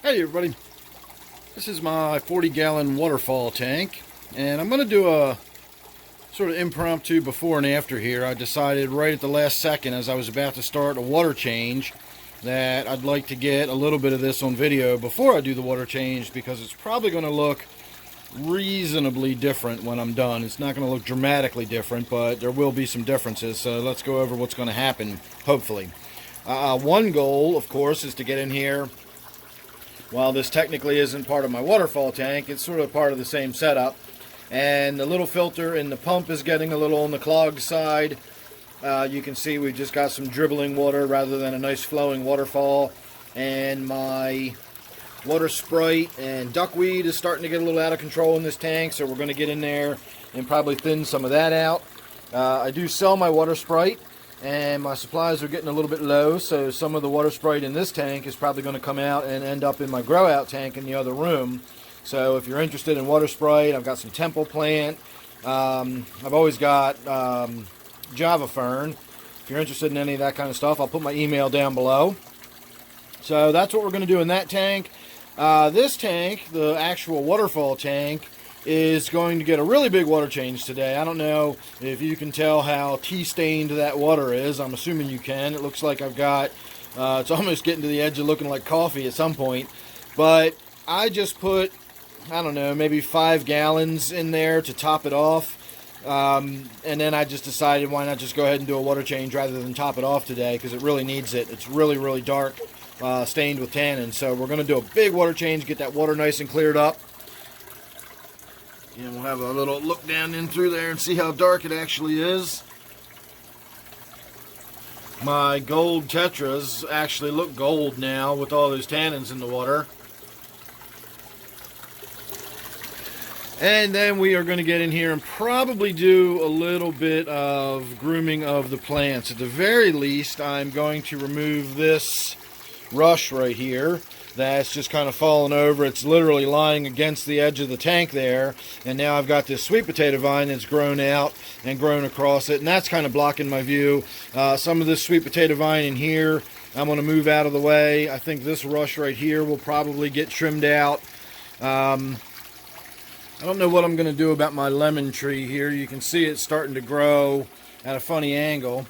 Hey everybody, this is my 40-gallon waterfall tank, and I'm going to do a sort of impromptu before and after here. I decided right at the last second as I was about to start a water change that I'd like to get a little bit of this on video before I do the water change, because it's probably going to look reasonably different when I'm done. It's not going to look dramatically different, but there will be some differences, so let's go over what's going to happen, hopefully. One goal, of course, is to get in here. While this technically isn't part of my waterfall tank, it's sort of part of the same setup. And the little filter in the pump is getting a little on the clogged side. You can see we've just got some dribbling water rather than a nice flowing waterfall. And my water sprite and duckweed is starting to get a little out of control in this tank, so we're going to get in there and probably thin some of that out. I do sell my water sprite, and my supplies are getting a little bit low, so some of the water sprite in this tank is probably going to come out and end up in my grow out tank in the other room. So if you're interested in water sprite, I've got some temple plant. I've always got Java fern. If you're interested in any of that kind of stuff, I'll put my email down below. So that's what we're going to do in that tank. This tank, the actual waterfall tank, is going to get a really big water change today. I don't know if you can tell how tea-stained that water is. I'm assuming you can. It looks like I've got, it's almost getting to the edge of looking like coffee at some point. But I just put, I don't know, maybe 5 gallons in there to top it off. And then I just decided why not just go ahead and do a water change rather than top it off today, because it really needs it. It's really, really dark, stained with tannins. So we're going to do a big water change, get that water nice and cleared up. And we'll have a little look down in through there and see how dark it actually is. My gold tetras actually look gold now with all those tannins in the water. And then we are going to get in here and probably do a little bit of grooming of the plants. At the very least, I'm going to remove this rush right here. That's just kind of fallen over. It's literally lying against the edge of the tank there. And now I've got this sweet potato vine that's grown out and grown across it. And that's kind of blocking my view. Some of this sweet potato vine in here, I'm going to move out of the way. I think this rush right here will probably get trimmed out. I don't know what I'm going to do about my lemon tree here. You can see it's starting to grow at a funny angle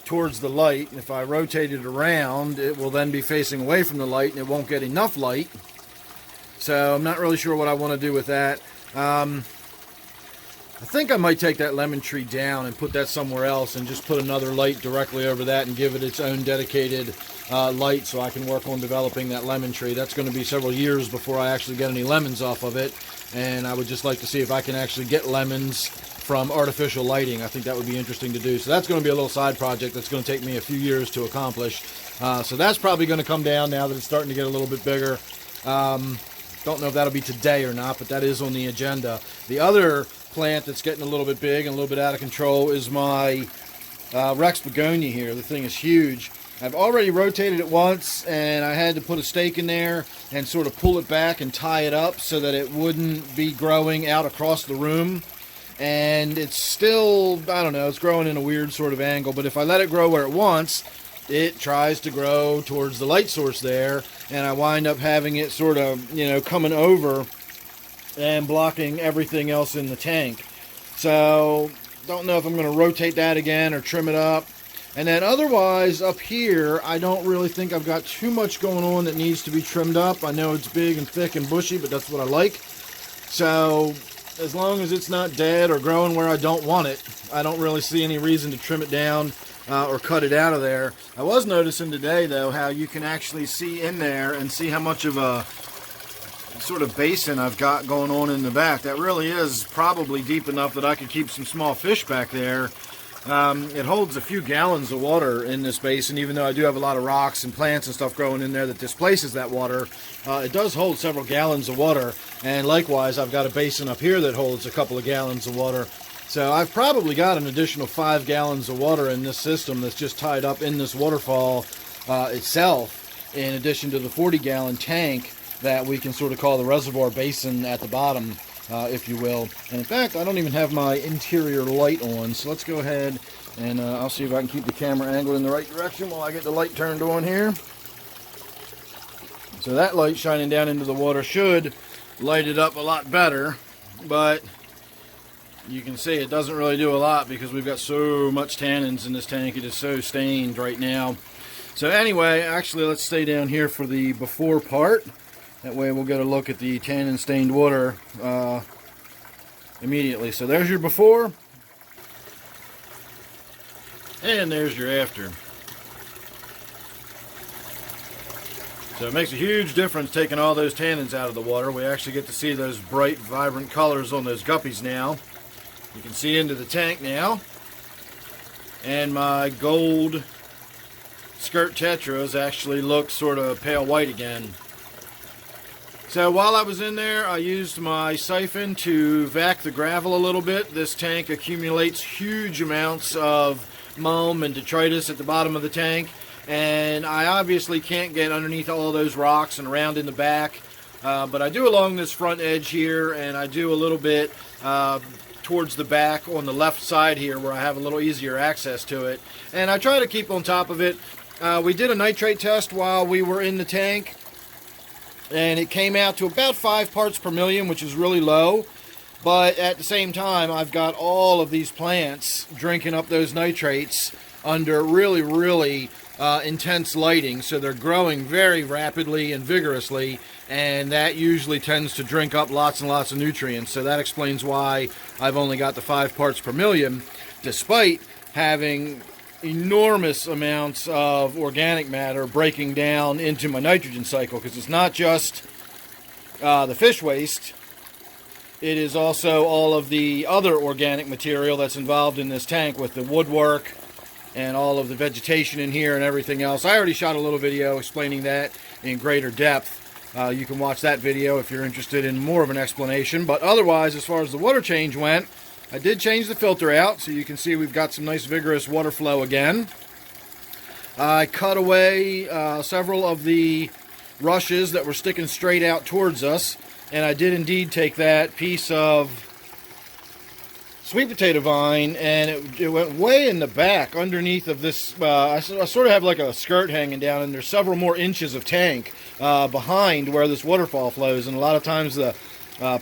towards the light, and if I rotate it around, it will then be facing away from the light and it won't get enough light. So I'm not really sure what I want to do with that. I think I might take that lemon tree down and put that somewhere else and just put another light directly over that and give it its own dedicated light so I can work on developing that lemon tree. That's going to be several years before I actually get any lemons off of it, and I would just like to see if I can actually get lemons from artificial lighting. I think that would be interesting to do. So that's going to be a little side project that's going to take me a few years to accomplish. So that's probably going to come down now that it's starting to get a little bit bigger. Don't know if that'll be today or not, but that is on the agenda. The other plant that's getting a little bit big and a little bit out of control is my Rex Begonia here. The thing is huge. I've already rotated it once, and I had to put a stake in there and sort of pull it back and tie it up so that it wouldn't be growing out across the room. And it's still, I don't know, it's growing in a weird sort of angle, but if I let it grow where it wants, it tries to grow towards the light source there, and I wind up having it sort of, you know, coming over and blocking everything else in the tank. So, don't know if I'm going to rotate that again or trim it up. And then otherwise, up here, I don't really think I've got too much going on that needs to be trimmed up. I know it's big and thick and bushy, but that's what I like. So, as long as it's not dead or growing where I don't want it, I don't really see any reason to trim it down or cut it out of there. I was noticing today, though, how you can actually see in there and see how much of a sort of basin I've got going on in the back. That really is probably deep enough that I could keep some small fish back there. It holds a few gallons of water in this basin, even though I do have a lot of rocks and plants and stuff growing in there that displaces that water. It does hold several gallons of water, and likewise I've got a basin up here that holds a couple of gallons of water. So I've probably got an additional 5 gallons of water in this system that's just tied up in this waterfall itself, in addition to the 40-gallon tank that we can sort of call the reservoir basin at the bottom. If you will. And in fact, I don't even have my interior light on, so let's go ahead and I'll see if I can keep the camera angled in the right direction while I get the light turned on here. So that light shining down into the water should light it up a lot better, but you can see it doesn't really do a lot because we've got so much tannins in this tank. It is so stained right now. So anyway, actually let's stay down here for the before part. That way we'll get a look at the tannin stained water immediately. So there's your before, and there's your after. So it makes a huge difference taking all those tannins out of the water. We actually get to see those bright, vibrant colors on those guppies now. You can see into the tank now. And my gold skirt tetras actually look sort of pale white again. So while I was in there, I used my siphon to vac the gravel a little bit. This tank accumulates huge amounts of mull and detritus at the bottom of the tank. And I obviously can't get underneath all those rocks and around in the back, but I do along this front edge here, and I do a little bit towards the back on the left side here where I have a little easier access to it. And I try to keep on top of it. We did a nitrate test while we were in the tank, and it came out to about 5 parts per million, which is really low. But at the same time, I've got all of these plants drinking up those nitrates under really intense lighting, so they're growing very rapidly and vigorously, and that usually tends to drink up lots and lots of nutrients. So that explains why I've only got the 5 parts per million, despite having enormous amounts of organic matter breaking down into my nitrogen cycle, because it's not just the fish waste, it is also all of the other organic material that's involved in this tank with the woodwork and all of the vegetation in here and everything else. I already shot a little video explaining that in greater depth. You can watch that video if you're interested in more of an explanation. But otherwise, as far as the water change went, I did change the filter out, so you can see we've got some nice vigorous water flow again. I cut away several of the rushes that were sticking straight out towards us, and I did indeed take that piece of sweet potato vine, and it went way in the back underneath of this. I sort of have like a skirt hanging down, and there's several more inches of tank behind where this waterfall flows, and a lot of times the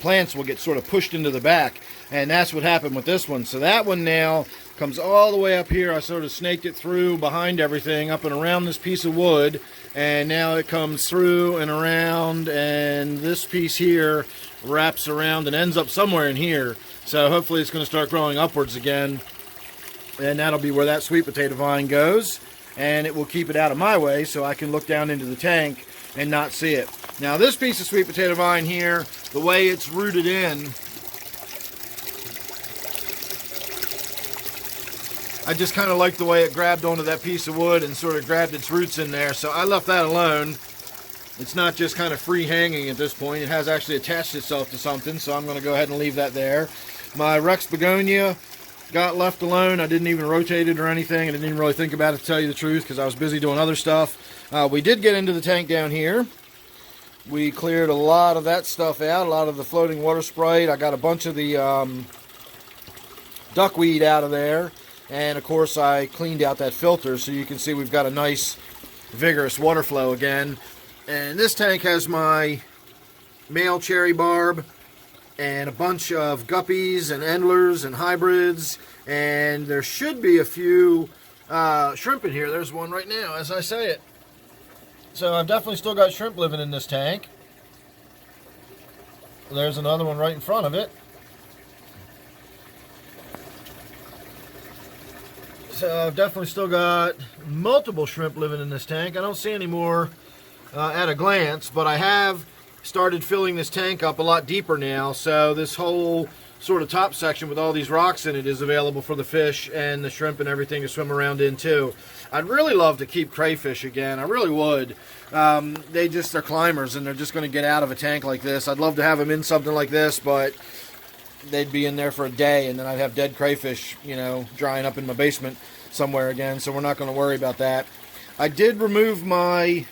plants will get sort of pushed into the back, and that's what happened with this one. So that one now comes all the way up here. I sort of snaked it through behind everything up and around this piece of wood, and now it comes through and around, and this piece here wraps around and ends up somewhere in here. So hopefully it's going to start growing upwards again, and that'll be where that sweet potato vine goes, and it will keep it out of my way so I can look down into the tank and not see it. Now this piece of sweet potato vine here, the way it's rooted in, I just kind of like the way it grabbed onto that piece of wood and sort of grabbed its roots in there, so I left that alone. It's not just kind of free hanging at this point. It has actually attached itself to something, so I'm going to go ahead and leave that there. My Rex Begonia got left alone. I didn't even rotate it or anything. I didn't even really think about it, to tell you the truth, because I was busy doing other stuff. We did get into the tank down here. We cleared a lot of that stuff out, a lot of the floating water sprite. I got a bunch of the duckweed out of there. And of course I cleaned out that filter, so you can see we've got a nice vigorous water flow again. And this tank has my male cherry barb and a bunch of guppies and endlers and hybrids, and there should be a few shrimp in here. There's one right now as I say it. So I've definitely still got shrimp living in this tank. There's another one right in front of it. So I've definitely still got multiple shrimp living in this tank. I don't see any more at a glance, but I have started filling this tank up a lot deeper now, so this whole sort of top section with all these rocks in it is available for the fish and the shrimp and everything to swim around in too. I'd really love to keep crayfish again. I really would. They're climbers, and they're just going to get out of a tank like this. I'd love to have them in something like this, but they'd be in there for a day, and then I'd have dead crayfish, you know, drying up in my basement somewhere again, so we're not going to worry about that. I did remove my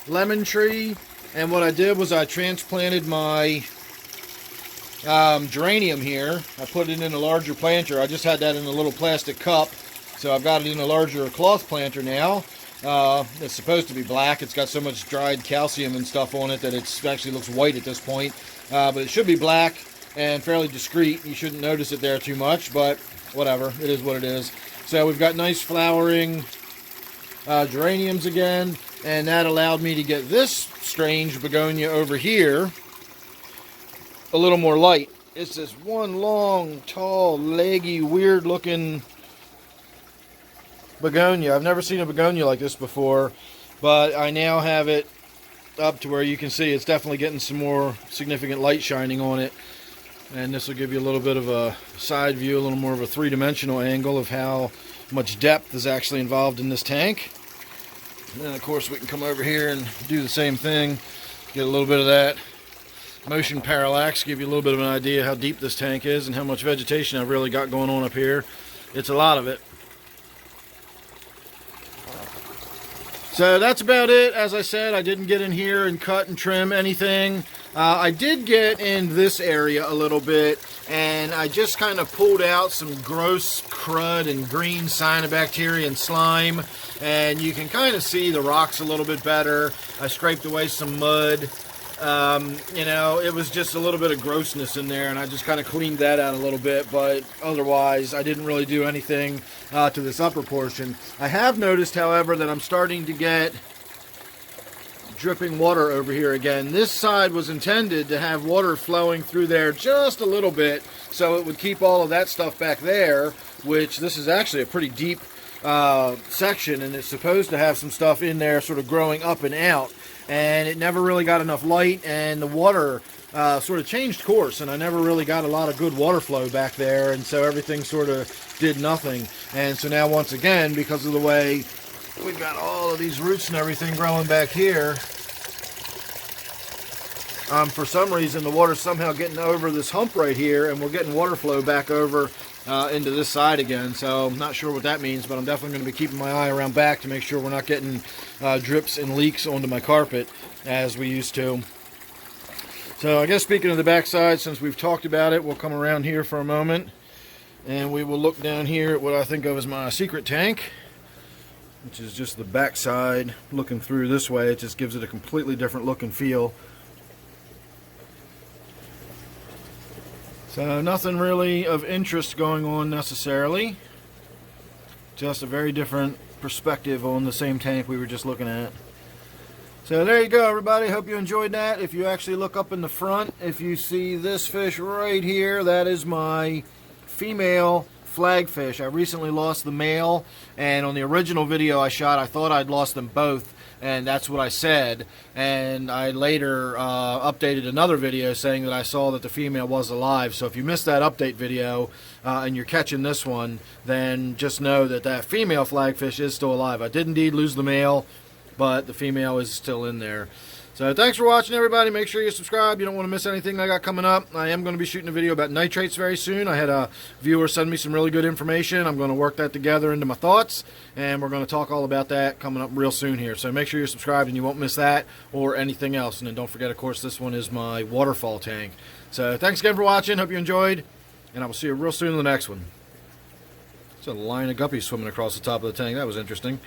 lemon tree, and what I did was I transplanted my geranium here. I put it in a larger planter. I just had that in a little plastic cup, so I've got it in a larger cloth planter now, It's supposed to be black. It's got so much dried calcium and stuff on it that it actually looks white at this point. But it should be black and fairly discreet. You shouldn't notice it there too much, but whatever. It is what it is. So we've got nice flowering geraniums again, and that allowed me to get this strange begonia over here a little more light. It's this one long, tall, leggy, weird-looking begonia. I've never seen a begonia like this before, but I now have it up to where you can see it's definitely getting some more significant light shining on it. And this will give you a little bit of a side view, a little more of a three-dimensional angle of how much depth is actually involved in this tank. And then, of course, we can come over here and do the same thing. Get a little bit of that motion parallax, give you a little bit of an idea how deep this tank is and how much vegetation I've really got going on up here. It's a lot of it. So that's about it. As I said, I didn't get in here and cut and trim anything. I did get in this area a little bit, and I just kind of pulled out some gross crud and green cyanobacteria and slime, and you can kind of see the rocks a little bit better. I scraped away some mud. You know, it was just a little bit of grossness in there, and I just kind of cleaned that out a little bit, but otherwise I didn't really do anything to this upper portion. I have noticed, however, that I'm starting to get dripping water over here again. This side was intended to have water flowing through there just a little bit, so it would keep all of that stuff back there, which this is actually a pretty deep section, and it's supposed to have some stuff in there sort of growing up and out. And it never really got enough light, and the water sort of changed course, and I never really got a lot of good water flow back there, and so everything sort of did nothing. And so now, once again, because of the way we've got all of these roots and everything growing back here, for some reason the water's somehow getting over this hump right here, and we're getting water flow back over into this side again. So I'm not sure what that means, but I'm definitely going to be keeping my eye around back to make sure we're not getting drips and leaks onto my carpet as we used to. So I guess speaking of the back side, since we've talked about it, we'll come around here for a moment, and we will look down here at what I think of as my secret tank, which is just the back side. Looking through this way, it just gives it a completely different look and feel. So nothing really of interest going on necessarily. Just a very different perspective on the same tank we were just looking at. So there you go, everybody. Hope you enjoyed that. If you actually look up in the front, if you see this fish right here, that is my female flagfish. I recently lost the male, and on the original video I shot, I thought I'd lost them both, and that's what I said. And I later updated another video saying that I saw that the female was alive. So if you missed that update video and you're catching this one, then just know that that female flagfish is still alive. I did indeed lose the male, but the female is still in there. So thanks for watching, everybody. Make sure you subscribe. You don't want to miss anything I got coming up. I am going to be shooting a video about nitrates very soon. I had a viewer send me some really good information. I'm going to work that together into my thoughts, and we're going to talk all about that coming up real soon here. So make sure you're subscribed and you won't miss that or anything else. And then don't forget, of course, this one is my waterfall tank. So thanks again for watching. Hope you enjoyed, and I will see you real soon in the next one. It's a line of guppies swimming across the top of the tank. That was interesting.